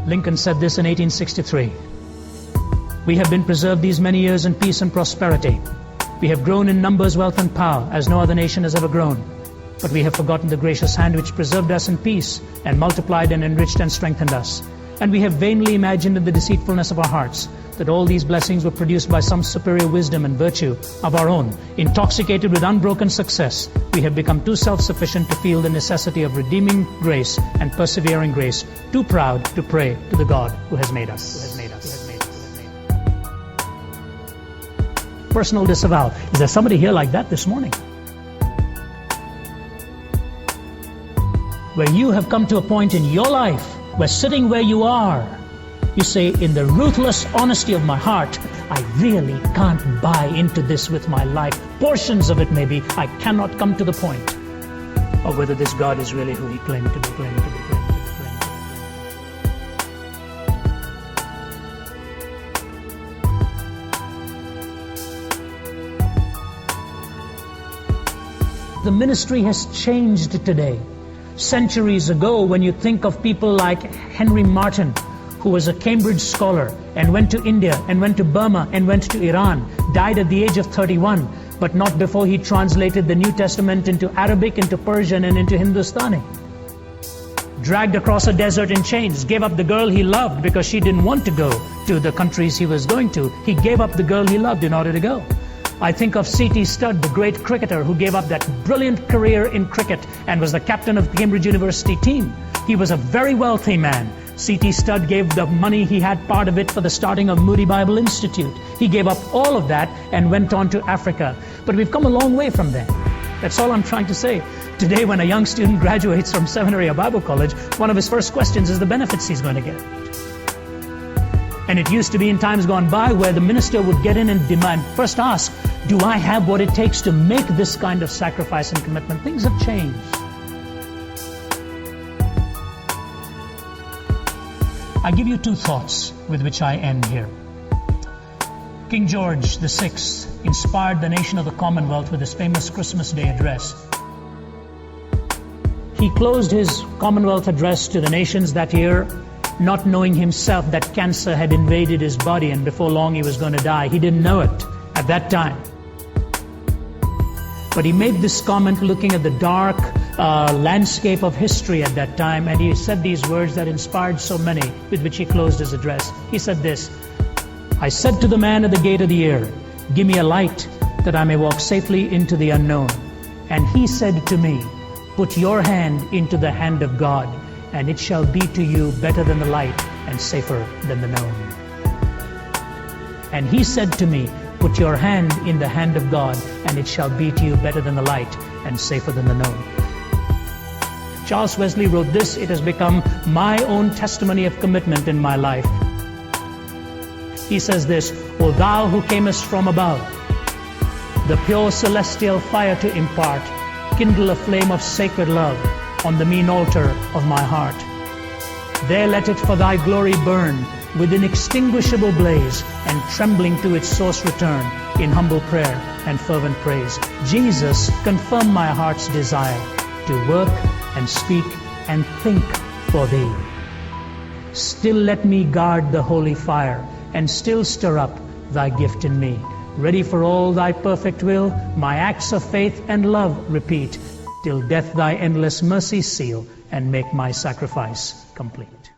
Lincoln said this in 1863. We have been preserved these many years in peace and prosperity. We have grown in numbers, wealth, and power as no other nation has ever grown. But we have forgotten the gracious hand which preserved us in peace and multiplied and enriched and strengthened us. And we have vainly imagined in the deceitfulness of our hearts that all these blessings were produced by some superior wisdom and virtue of our own. Intoxicated with unbroken success, we have become too self-sufficient to feel the necessity of redeeming grace and persevering grace, too proud to pray to the God who has made us. Personal disavowal. Is there somebody here like that this morning? Where you have come to a point in your life where sitting where you are, you say, in the ruthless honesty of my heart, I really can't buy into this with my life. Portions of it maybe, I cannot come to the point of whether this God is really who he claimed to be, The ministry has changed today. Centuries ago, when you think of people like Henry Martyn, who was a Cambridge scholar and went to India and went to Burma and went to Iran, died at the age of 31, but not before he translated the New Testament into Arabic, into Persian, and into Hindustani. Dragged across a desert in chains, gave up the girl he loved because she didn't want to go to the countries he was going to. He gave up the girl he loved in order to go. I think of C.T. Studd, the great cricketer who gave up that brilliant career in cricket and was the captain of the Cambridge University team. He was a very wealthy man. C.T. Studd gave the money he had, part of it, for the starting of Moody Bible Institute. He gave up all of that and went on to Africa. But we've come a long way from there. That's all I'm trying to say. Today, when a young student graduates from seminary or Bible college, one of his first questions is the benefits he's going to get. And it used to be in times gone by where the minister would get in and demand, first ask, do I have what it takes to make this kind of sacrifice and commitment? Things have changed. I give you two thoughts with which I end here. King George VI inspired the nation of the Commonwealth with his famous Christmas Day address. He closed his Commonwealth address to the nations that year, not knowing himself that cancer had invaded his body and before long he was going to die. He didn't know it at that time. But he made this comment looking at the dark landscape of history at that time, and he said these words that inspired so many, with which he closed his address. He said this, I said to the man at the gate of the ear, give me a light that I may walk safely into the unknown. And he said to me, put your hand into the hand of God, and it shall be to you better than the light and safer than the known. And he said to me, put your hand in the hand of God, and it shall be to you better than the light and safer than the known. Charles Wesley wrote this, it has become my own testimony of commitment in my life. He says this, O thou who camest from above, the pure celestial fire to impart, kindle a flame of sacred love on the mean altar of my heart. There let it for thy glory burn with inextinguishable blaze, and trembling to its source return in humble prayer and fervent praise. Jesus, confirm my heart's desire to work and speak and think for thee. Still let me guard the holy fire, and still stir up thy gift in me. Ready for all thy perfect will, my acts of faith and love repeat, till death thy endless mercy seal, and make my sacrifice complete.